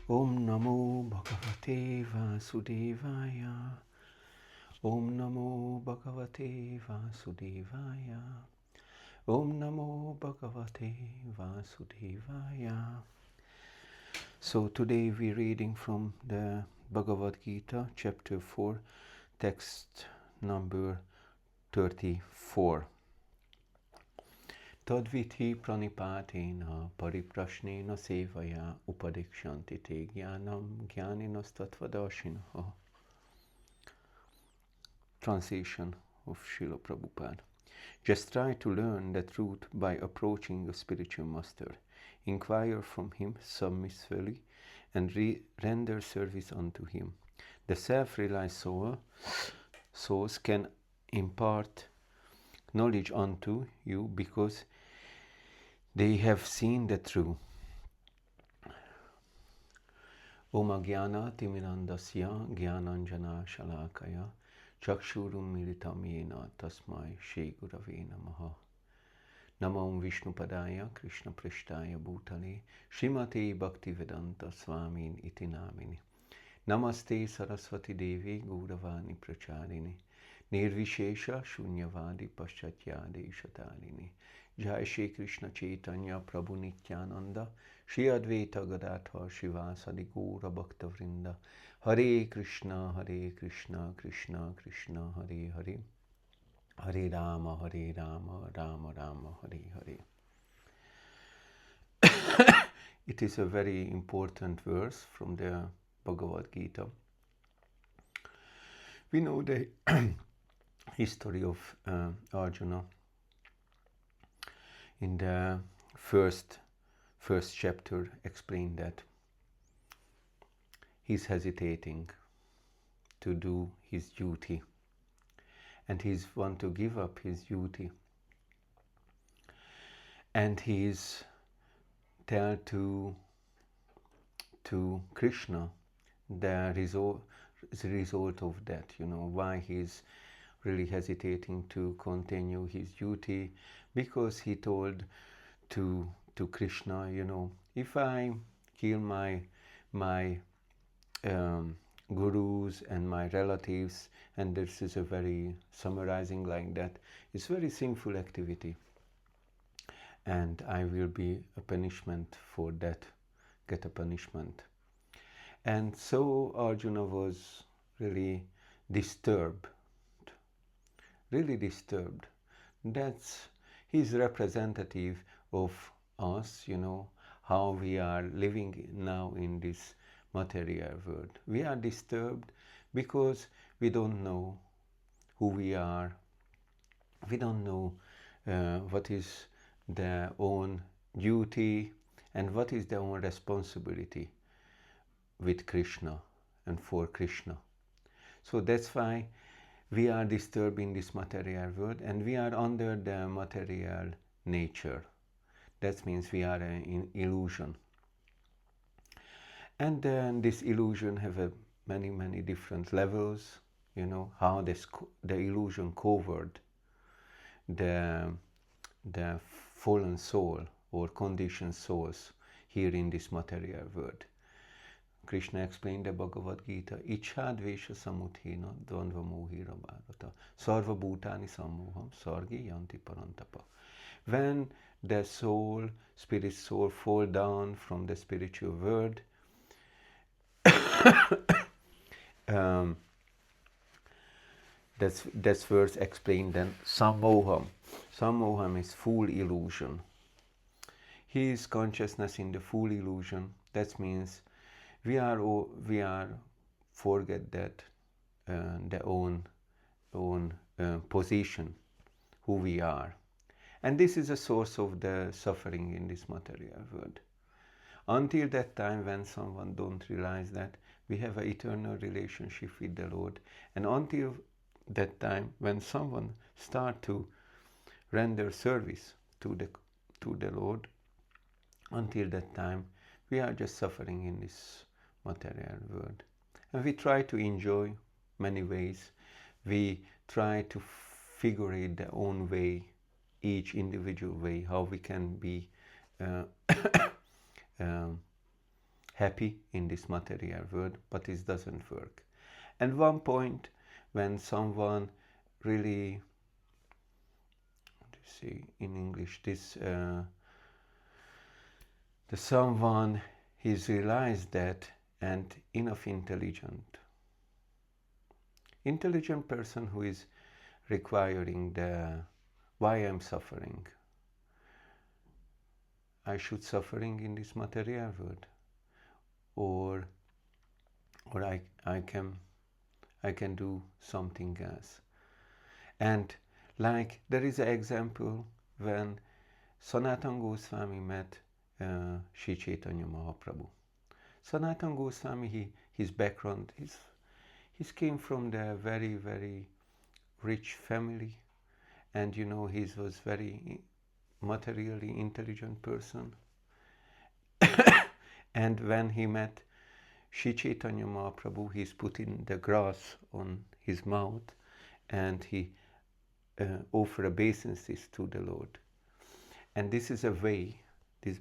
Om Namo Bhagavate Vasudevaya. Om Namo Bhagavate Vasudevaya. Om Namo Bhagavate Vasudevaya. So today we're reading from the Bhagavad Gita, chapter 4, text number 34. Tadvithi pranipatena pariprashnena sevaya upadikshanti te jnanam jnaninastattvadashinaha. Translation of Srila Prabhupada. Just try to learn the truth by approaching a spiritual master. Inquire from him submissively and render service unto him. The self-realized souls can impart knowledge unto you because they have seen the truth. Om Agyana Timirandasya Gyananjana Shalakaya Chakshurum Militam Yena Tasmai Shri Gurave Namaha. Namam Vishnu Padaya Krishna Prishtaya Bhutale Srimate Bhaktivedanta Swamin Iti Namini. Namaste Saraswati Devi Gauravani Pracharini Nirvishesha Shunyavadi Paschatyade Shatalini. Jai Shri Krishna Chaitanya Prabhu Nityananda Shri Advaita Gadadhar Shivasadi Gaura Bhakta Vrinda. Hare Krishna Krishna Krishna Hare Hare Hare Rama Rama Rama Hare Hare. It is a very important verse from the Bhagavad Gita. We know the history of Arjuna. In the first chapter explained that he's hesitating to do his duty and he's want to give up his duty, and he's tell to Krishna the result of that, why he's really hesitating to continue his duty, because he told to Krishna, if I kill my gurus and my relatives, and this is a very summarizing like that, it's very sinful activity, and I will be a punishment for that, get a punishment. And so Arjuna was really disturbed. That's his representative of us, how we are living now in this material world. We are disturbed because we don't know who we are. We don't know what is their own duty and what is their own responsibility with Krishna and for Krishna. So that's why we are disturbed in this material world, and we are under the material nature. That means we are in illusion. And then this illusion have many different levels, how the illusion covered the fallen soul or conditioned souls here in this material world. Krishna explained the Bhagavad Gita, Ichha Dvesha Samuthena Dvandva Mohira Bharata Sarva Bhutani Sammoham Sargi Yanti Parantapa. When the spirit soul fall down from the spiritual world, that's verse explained then Sammoham. Sammoham is full illusion. His consciousness in the full illusion, that means we are forget that the own position, who we are, and this is a source of the suffering in this material world. Until that time, when someone don't realize that we have an eternal relationship with the Lord, and until that time, when someone start to render service to the Lord, until that time, we are just suffering in this material world. And we try to enjoy many ways. We try to figure it their own way, each individual way, how we can be happy in this material world, but it doesn't work. And one point when someone really, let's see in English, the someone he's realized that and enough intelligent person who is requiring the why I'm suffering. I should suffering in this material world, or I can do something else. And like there is an example when Sanatana Goswami met Sri Chaitanya Mahaprabhu. Sanatana Goswami, his background, he came from the very, very rich family, and you know he was very materially intelligent person. And when he met Sri Chaitanya Mahaprabhu, he's putting the grass on his mouth and he offered obeisances to the Lord. And this is a way, this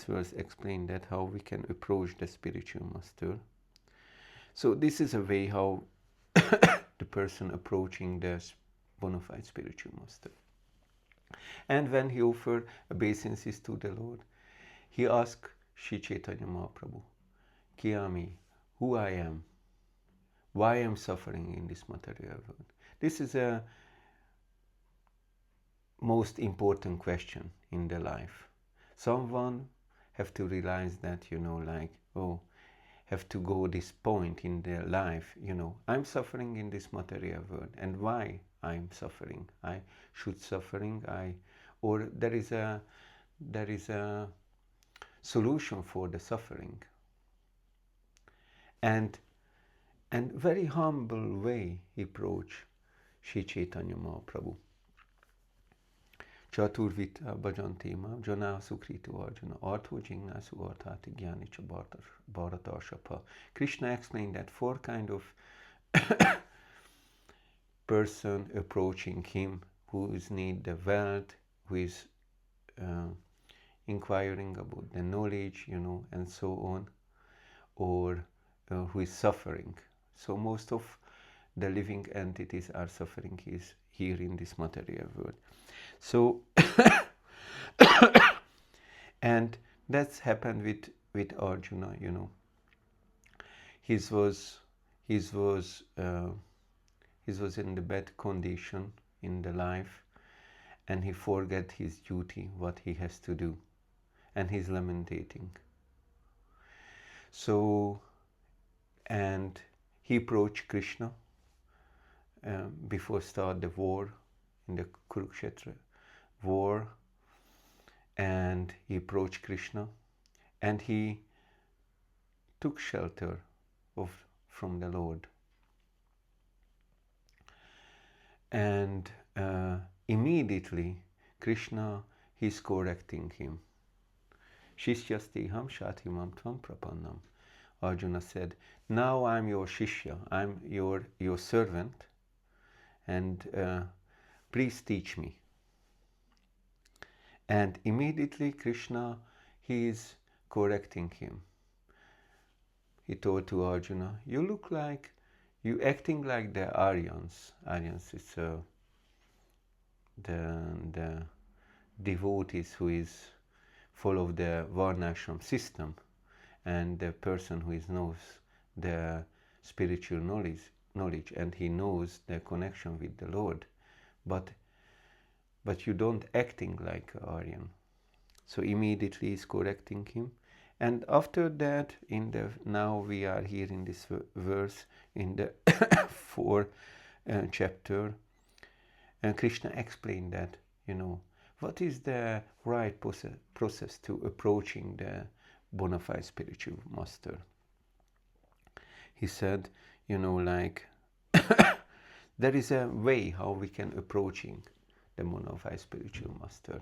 verse explained that how we can approach the spiritual master. So this is a way how the person approaching the bona fide spiritual master. And when he offered obeisances to the Lord, he asked Sri Chaitanya Mahaprabhu, Kiami, who I am, why I am suffering in this material world. This is a most important question in the life. Someone have to realize that, you know, like, oh, have to go this point in their life, you know, I'm suffering in this material world, and why I'm suffering. I should suffering, or there is a solution for the suffering. And very humble way he approached Sri Chaitanya Mahaprabhu. Chaturvita Bhajantima Jana Sukritu Arjuna Artho Jingnasu Arthati Gyanicha Bharatashapa. Krishna explained that four kind of person approaching him, who is need the wealth, who is inquiring about the knowledge, you know, and so on, or who is suffering. So most of the living entities are suffering here in this material world. So and that's happened with Arjuna, you know. He was in the bad condition in the life, and he forget his duty, what he has to do, and he's lamenting. So, and he approached Krishna before start the war, in the Kurukshetra war, and he approached Krishna, and he took shelter from the Lord. And immediately Krishna is correcting him. Shishyastiham shatimam tvam prapannam. Arjuna said, now I'm your shishya, I'm your servant, and please teach me. And immediately Krishna, he is correcting him. He told to Arjuna, you look like, you acting like the Aryans. Aryans is the devotees who is follow the Varnashram system, and the person who knows the spiritual knowledge, and he knows the connection with the Lord, but you don't acting like Aryan. So immediately he's correcting him. And after that, now we are here in this verse, in the 4th chapter, and Krishna explained that, you know, what is the right process to approaching the bona fide spiritual master. He said, you know, like, there is a way how we can approaching the bona fide spiritual master.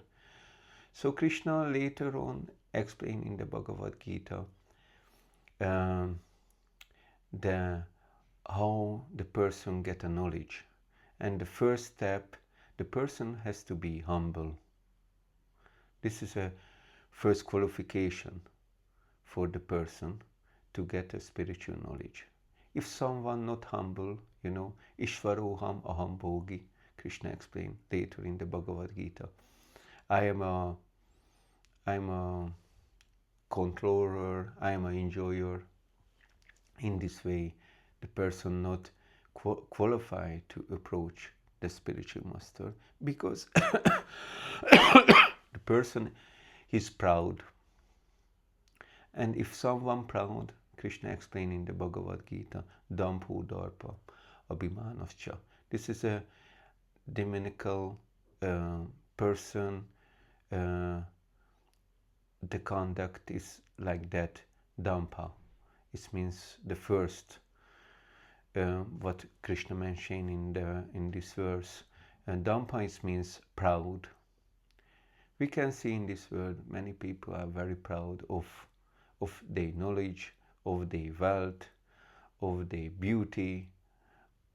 So Krishna later on explained in the Bhagavad Gita how the person get a knowledge. And the first step, the person has to be humble. This is a first qualification for the person to get a spiritual knowledge. If someone not humble, Ishvaroham aham bhogi, Krishna explained later in the Bhagavad Gita. I'm a controller, I am an enjoyer. In this way, the person not qualified to approach the spiritual master, because the person is proud. And if someone proud, Krishna explained in the Bhagavad Gita, Dambho Darpa Abhimanascha. This is a demonical person. The conduct is like that, Dampa. It means the first, what Krishna mentioned in this verse. And Dampa means proud. We can see in this world many people are very proud of their knowledge, of their wealth, of their beauty,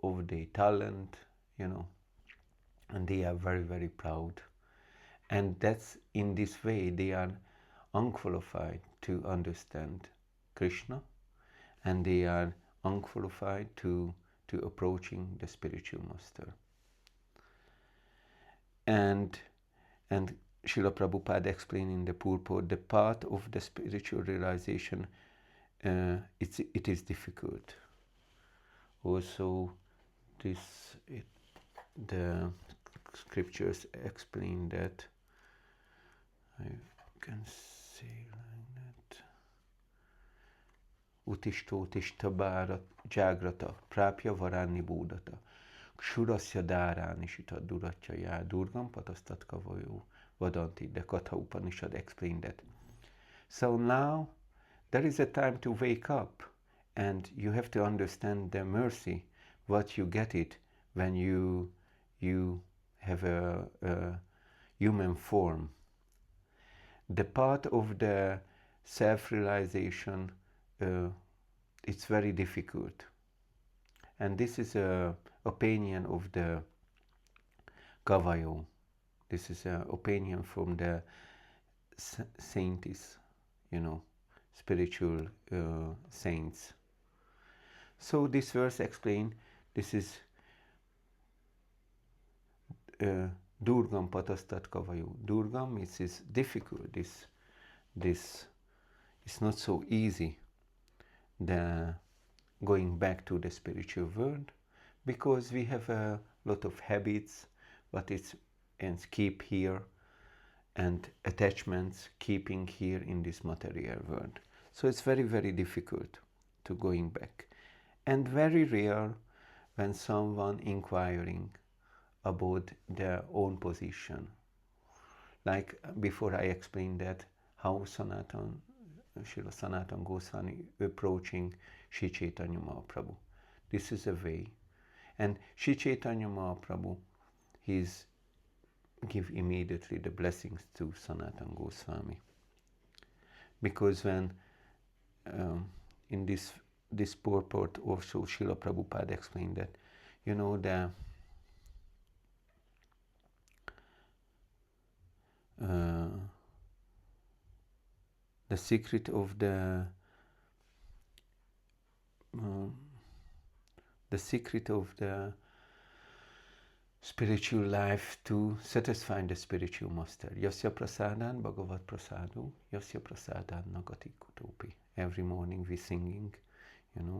of their talent, and they are very, very proud. And that's in this way they are unqualified to understand Krishna, and they are unqualified to approaching the spiritual master. And Srila Prabhupada explained in the purport, the path of the spiritual realization, it is difficult. Also, the scriptures explain that. I can say like that. Utishto tishta bharat jagrata prapya varani bodhata kshurasya dharanishita duratya ya durgam patastat kavayo vadanti. The Katha Upanishad explained that. So now there is a time to wake up, and you have to understand the mercy, what you get it when you have a human form. The part of the self-realization, it's very difficult. And this is an opinion of the Kavayo. This is an opinion from the saints, spiritual saints. So this verse explains, this is Durgam patastat kavayo. Durgam is difficult. This is not so easy, the going back to the spiritual world, because we have a lot of habits, but it's and keep here, and attachments keeping here in this material world. So it's very, very difficult to going back, and very rare when someone inquiring about their own position. Like before I explained that how Srila Sanatana Goswami approaching Sri Chaitanya Mahaprabhu. This is a way. And Sri Chaitanya Mahaprabhu, he's give immediately the blessings to Sanatana Goswami. Because when in this purport also Srila Prabhupada explained that, the secret of the spiritual life to satisfy the spiritual master. Yasya prasadan bhagavat prasadu, yasya prasadan nagati kutopi. Every morning we singing,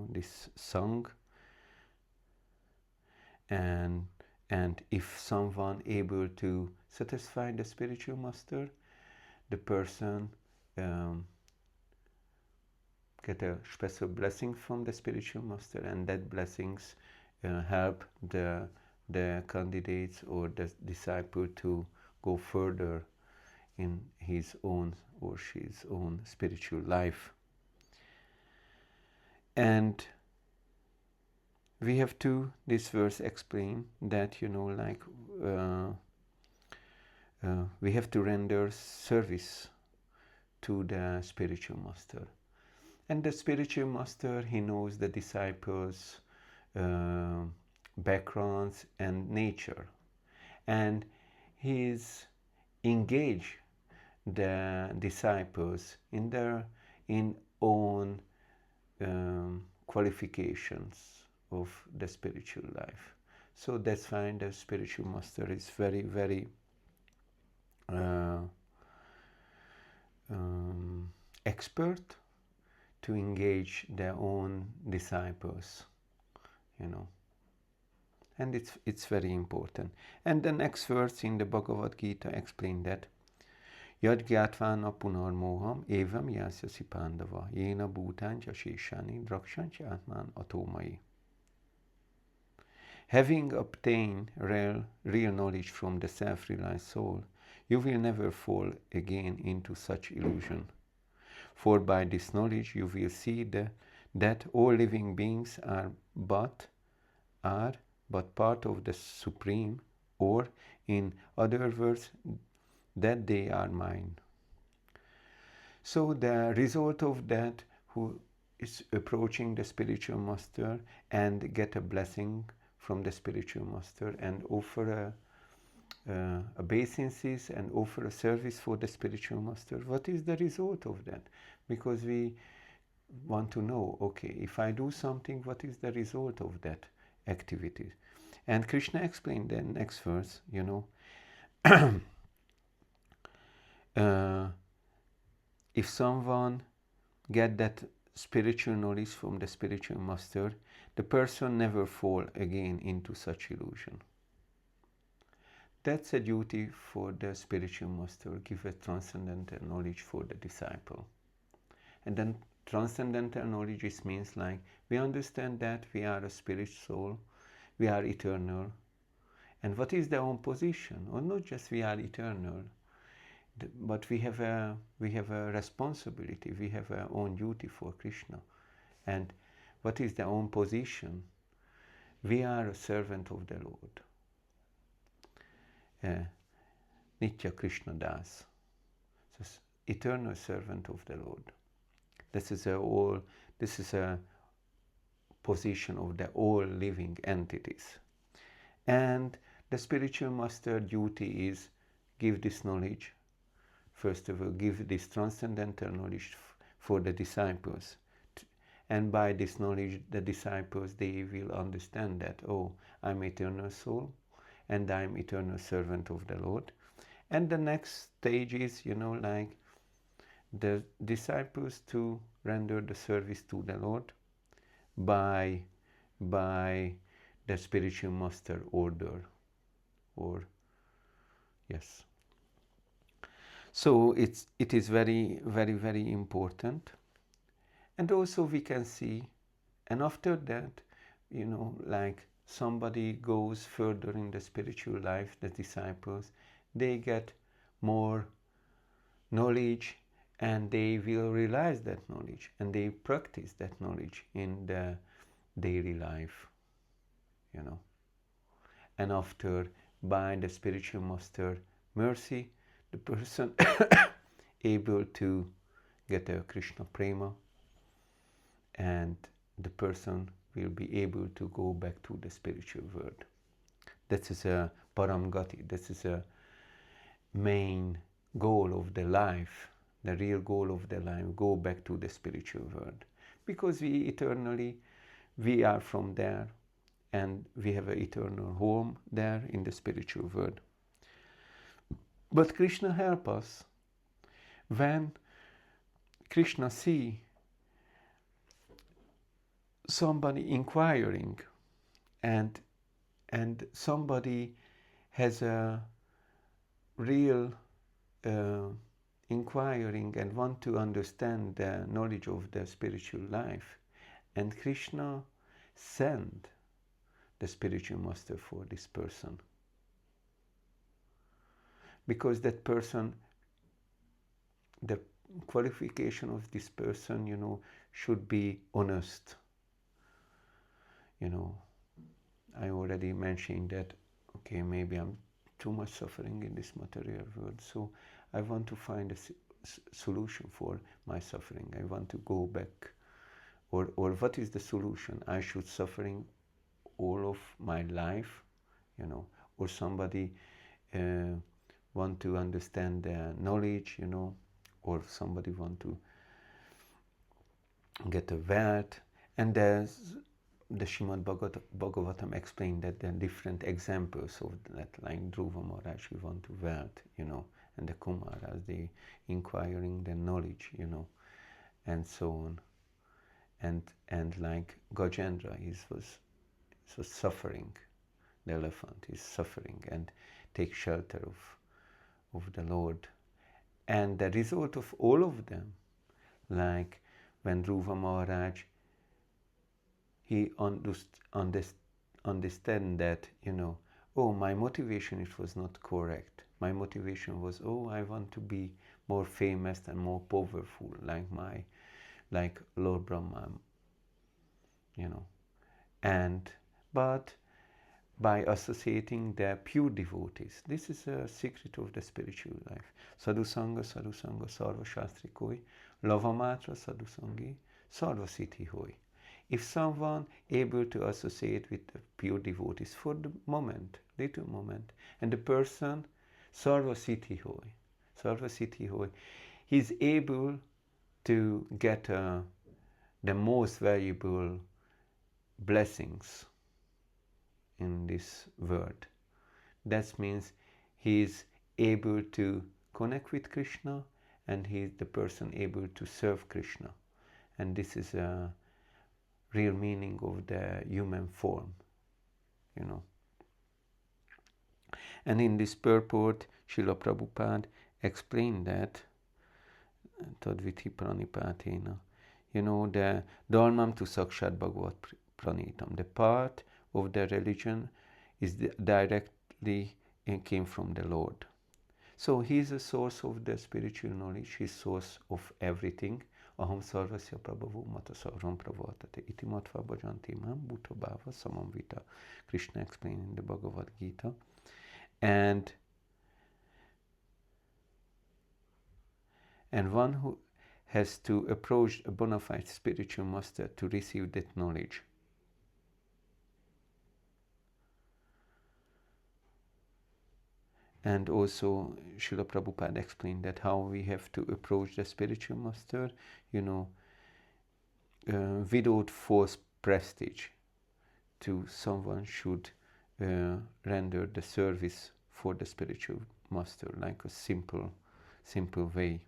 this song. And if someone able to satisfy the spiritual master, the person get a special blessing from the spiritual master, and that blessings help the candidates or the disciple to go further in his own or she's own spiritual life. And we have to, this verse explain that, we have to render service to the spiritual master. And the spiritual master, he knows the disciples' backgrounds and nature. And he's engaged the disciples in their in own qualifications of the spiritual life. So that's why the spiritual master is very, very uh, expert to engage their own disciples, you know. And it's very important. And the next verse in the Bhagavad Gita explain that Yad gyātvāna punarmoham evam yāsyasi pandava yena bhūtāņa sheshani drakshancha atman atomai. Having obtained real knowledge from the self-realized soul, you will never fall again into such illusion. For by this knowledge you will see that all living beings are but part of the Supreme, or in other words, that they are mine. So the result of that, who is approaching the spiritual master and get a blessing from the spiritual master and offer a obeisances and offer a service for the spiritual master, what is the result of that? Because we want to know, okay, if I do something, what is the result of that activity? And Krishna explained the next verse, you know, if someone get that spiritual knowledge from the spiritual master, the person never fall again into such illusion. That's a duty for the spiritual master, give a transcendental knowledge for the disciple. And then transcendental knowledge means like we understand that we are a spirit soul, we are eternal. And what is their own position? Or not just we are eternal, but we have a responsibility, we have our own duty for Krishna. And what is their own position? We are a servant of the Lord. Nitya Krishna Das, so eternal servant of the Lord. This is a position of the all living entities. And the spiritual master duty is give this knowledge. First of all, give this transcendental knowledge for the disciples. And by this knowledge, the disciples, they will understand that, oh, I'm eternal soul and I'm eternal servant of the Lord. And the next stage is, you know, like the disciples to render the service to the Lord by the spiritual master order, or yes. So it is very, very, very important. And also we can see, and after that, you know, like somebody goes further in the spiritual life, the disciples, they get more knowledge and they will realize that knowledge and they practice that knowledge in the daily life, you know. And after, by the spiritual master mercy, the person able to get a Krishna prema, and the person will be able to go back to the spiritual world. That is a paramgati, this is a main goal of the life, the real goal of the life, go back to the spiritual world. Because we are from there, and we have an eternal home there in the spiritual world. But Krishna help us when Krishna see somebody inquiring and somebody has a real inquiring and want to understand the knowledge of the spiritual life, and Krishna send the spiritual master for this person, because that person, the qualification of this person, you know, should be honest. You know, I already mentioned that, okay, maybe I'm too much suffering in this material world, so I want to find a solution for my suffering. I want to go back, or what is the solution? I should suffering all of my life, you know, or somebody want to understand the knowledge, you know, or somebody want to get a wealth. And there's the Shrimad Bhagavatam explained that there are different examples of that, like Dhruva Maharaj, he want to wealth, and the Kumaras, they inquiring the knowledge, and so on. And like Gajendra, he was suffering, the elephant is suffering and take shelter of the Lord. And the result of all of them, like when Dhruva Maharaj, he understand that, oh, my motivation, it was not correct. My motivation was, oh, I want to be more famous and more powerful, like Lord Brahma, but by associating the pure devotees. This is a secret of the spiritual life. Sadhusanga, sarva shastri koi, lavamatra sadhusangi, sarva siddhi hoi. If someone able to associate with the pure devotees for the moment, little moment, and the person, sarva siddhi hoi, he's able to get the most valuable blessings in this world. That means he is able to connect with Krishna, and he is the person able to serve Krishna. And this is a real meaning of the human form, And in this purport, Srila Prabhupada explained that, Tadviti Pranipatena, the Dharmam to Sakshat Bhagavat Pranitam, the part of the religion is directly came from the Lord. So he is a source of the spiritual knowledge, he is source of everything. Aham sarvasya prabhavu mata sarvam pravartate iti matva bhajanti mam bhuta bhava samamvita. Krishna explained in the Bhagavad Gita. And one who has to approach a bona fide spiritual master to receive that knowledge. And also Srila Prabhupada explained that how we have to approach the spiritual master, without false prestige. To someone should render the service for the spiritual master, like a simple way.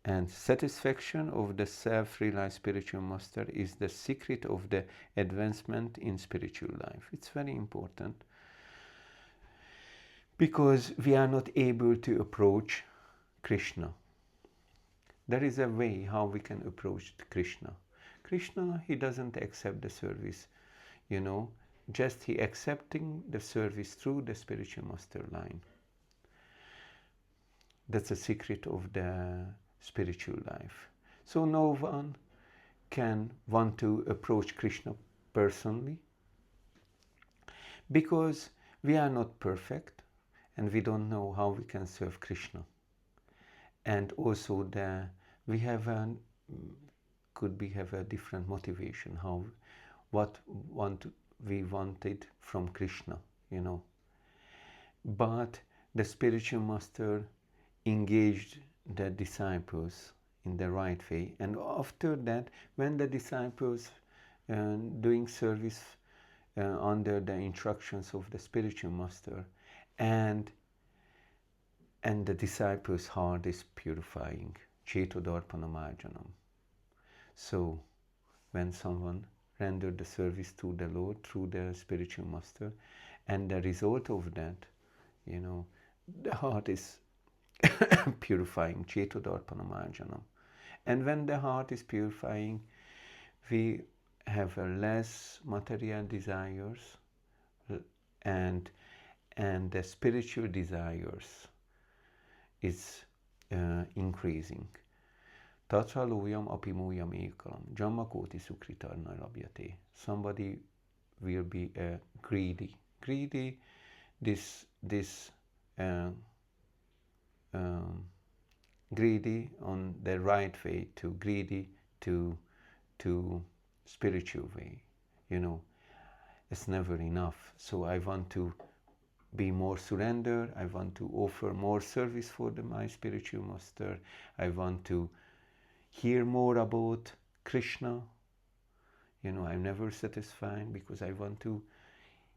And satisfaction of the self-realized spiritual master is the secret of the advancement in spiritual life. It's very important, because we are not able to approach Krishna. There is a way how we can approach Krishna. Krishna, he doesn't accept the service, just he accepting the service through the spiritual master line. That's a secret of the spiritual life. So no one can want to approach Krishna personally, because we are not perfect and we don't know how we can serve Krishna. And also we have a different motivation, what we wanted from Krishna, But the spiritual master engaged the disciples in the right way, and after that, when the disciples doing service under the instructions of the spiritual master, and the disciples' heart is purifying, Chetodarpanamarjanam. So when someone rendered the service to the Lord through the spiritual master, and the result of that, the heart is purifying, Chetodarpanamarjanam. And when the heart is purifying, we have less material desires, and the spiritual desires is increasing. Tachalóyam apimóyam ékalam, jammakoti sukritarna labhyate. Somebody will be greedy. Greedy on the right way, to greedy to spiritual way. It's never enough. So I want to be more surrendered. I want to offer more service for my spiritual master. I want to hear more about Krishna. You know, I'm never satisfied because I want to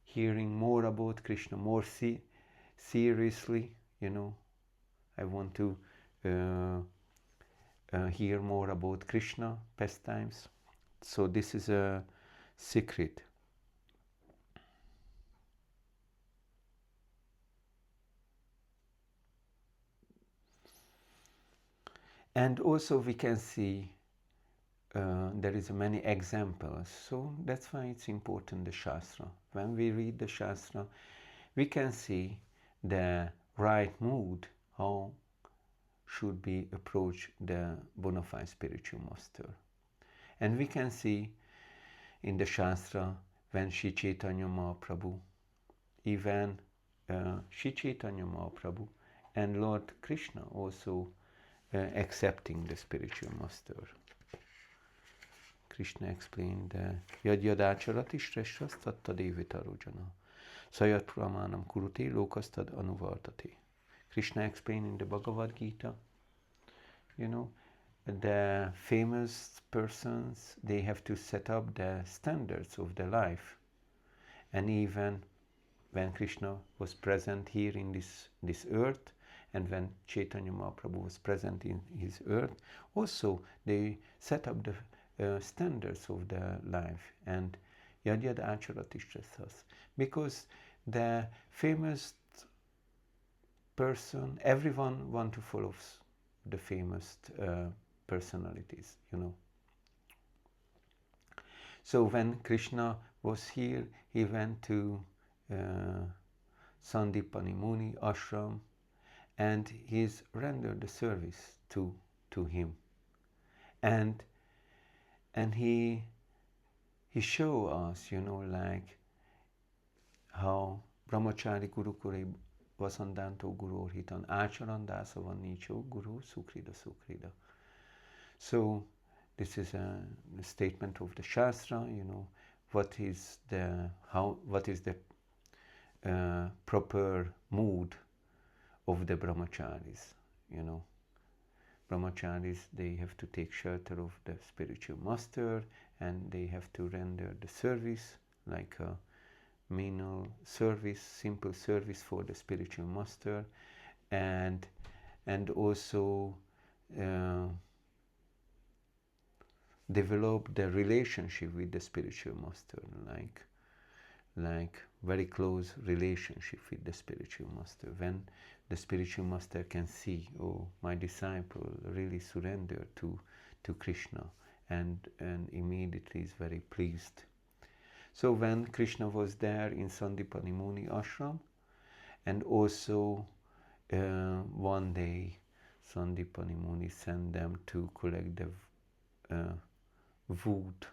hearing more about Krishna more seriously. You know, I want to hear more about Krishna pastimes. So this is a secret. And also we can see there is many examples. So that's why it's important, the Shastra. When we read the Shastra, we can see the right mood, how should be approach the bona fide spiritual master. And we can see in the Shastra when Sri Chaitanya Mahaprabhu, even Sri Chaitanya Mahaprabhu and Lord Krishna also accepting the spiritual master. Krishna explained, Yadyadácharati shreshrastatta devitarojana sayat pramanam kurute lokastad anuvartate. Krishna explained in the Bhagavad Gita, you know, the famous persons, they have to set up the standards of their life. And even when Krishna was present here in this earth, and when Chaitanya Mahaprabhu was present in his earth, also they set up the standards of their life. And Yadyad Acharatistrasas, because the famous person, everyone want to follow the famous personalities, you know. So when Krishna was here, he went to Sandipani Muni ashram, and he's rendered the service to him, and he show us, you know, like how Brahmachari Gurukure Vasandanto Guru Hitan Acharandasa Nicho Guru Sukrida. So this is a statement of the Shastra, you know, what is the proper mood of the brahmacharis, you know. Brahmacharis, they have to take shelter of the spiritual master, and they have to render the service, like a menial service, simple service for the spiritual master, and also develop the relationship with the spiritual master, like very close relationship with the spiritual master. When the spiritual master can see, oh, my disciple really surrendered to Krishna, and immediately is very pleased. So when Krishna was there in Sandipani Muni ashram, and also one day Sandipani Muni sent them to collect the wood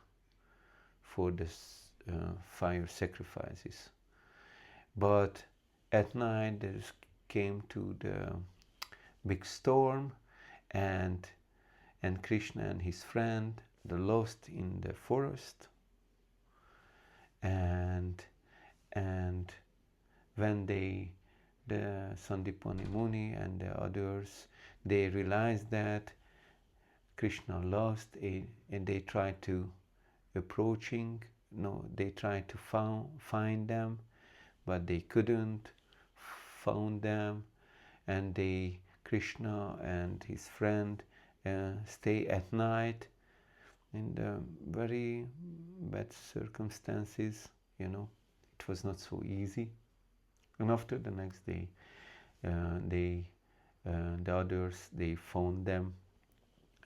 for the fire sacrifices. But at night there came to the big storm, and Krishna and his friend, they lost in the forest, and when the Sandipani Muni and the others, they realized that Krishna lost, and they tried to they tried to find them, but they couldn't found them, and Krishna and his friend stay at night in the very bad circumstances, you know. It was not so easy. And after the next day, the others, they found them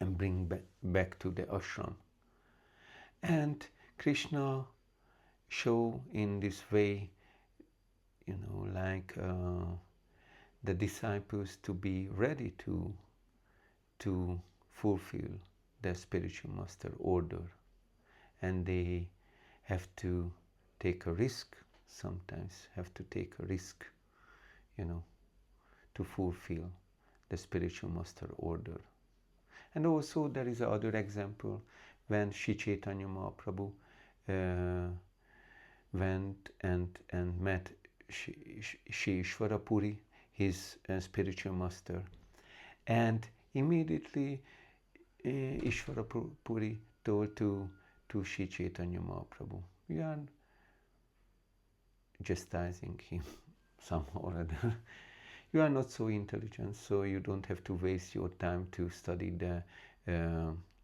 and bring back to the ashram. And Krishna show in this way, you know, like the disciples to be ready to fulfill the spiritual master order, and they have to take a risk, sometimes have to take a risk, you know, to fulfill the spiritual master order. And also there is another example when Sri Chaitanya Mahaprabhu went and met Shri Ishwarapuri, his spiritual master. And immediately Ishwarapuri told to Shri Chaitanya Mahaprabhu, you are chastising him somehow or other. You are not so intelligent, so you don't have to waste your time to study the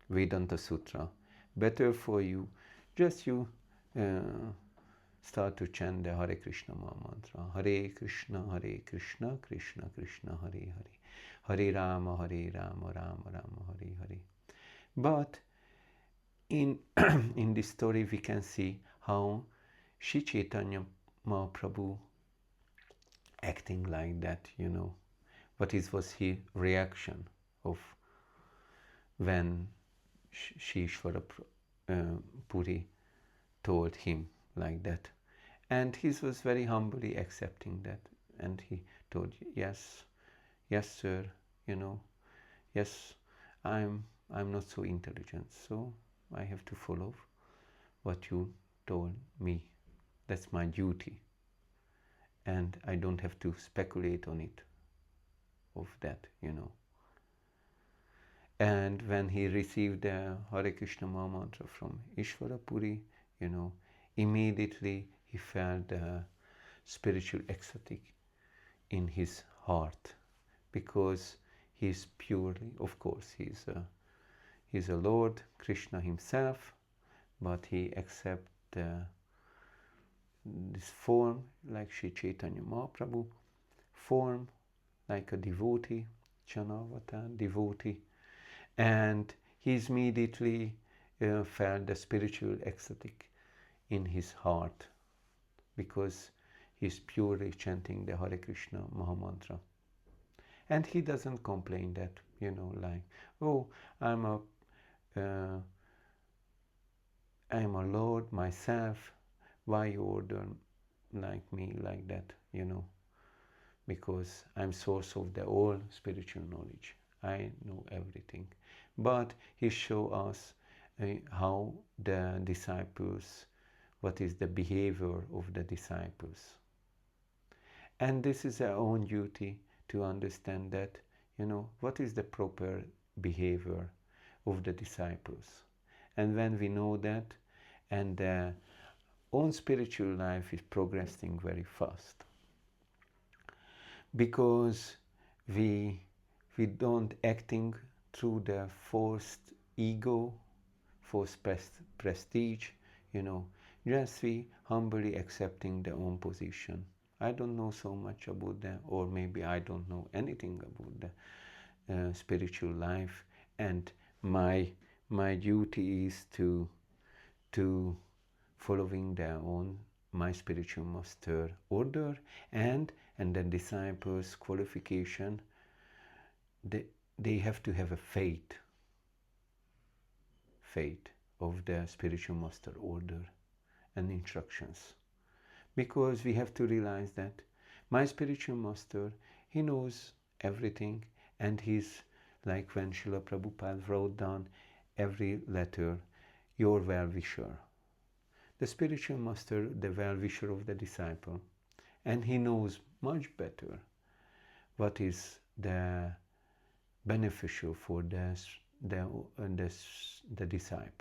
Vedanta Sutra. Better for you, just you start to chant the Hare Krishna Maha Mantra. Hare Krishna, Krishna Krishna, Hare Hare. Hare Rama, Rama Rama, Hare Hare. But in, in this story we can see how Shri Chaitanya Mahaprabhu acting like that, you know. What was his reaction of when Shri Ishwarapuri told him like that? And he was very humbly accepting that. And he told, yes, sir, you know, yes, I'm not so intelligent, so I have to follow what you told me. That's my duty. And I don't have to speculate on it, of that, you know. And when he received the Hare Krishna Maha Mantra from Ishwarapuri, you know, immediately he felt spiritual ecstatic in his heart, because he's purely, of course, he's a Lord, Krishna himself, but he accepts this form like Sri Chaitanya Mahaprabhu, form like a devotee, Chanavata, devotee, and he immediately felt the spiritual ecstatic in his heart, because he's purely chanting the Hare Krishna Maha Mantra. And he doesn't complain that, you know, like, oh, I'm a Lord myself, why you order like me like that, you know, because I'm source of the all spiritual knowledge. I know everything. But he showed us how the disciples, what is the behavior of the disciples. And this is our own duty to understand that, you know, what is the proper behavior of the disciples. And when we know that, and their own spiritual life is progressing very fast, because we don't acting through the forced ego, forced prestige, you know, just we humbly accepting their own position. I don't know so much about that, or maybe I don't know anything about the spiritual life, and my duty is to following their own, my spiritual master order, and the disciples' qualification. They have to have a faith of the spiritual master order and instructions, because we have to realize that my spiritual master, he knows everything, and he's like when Srila Prabhupada wrote down every letter, your well-wisher. The spiritual master, the well-wisher of the disciple, and he knows much better what is the beneficial for the disciple.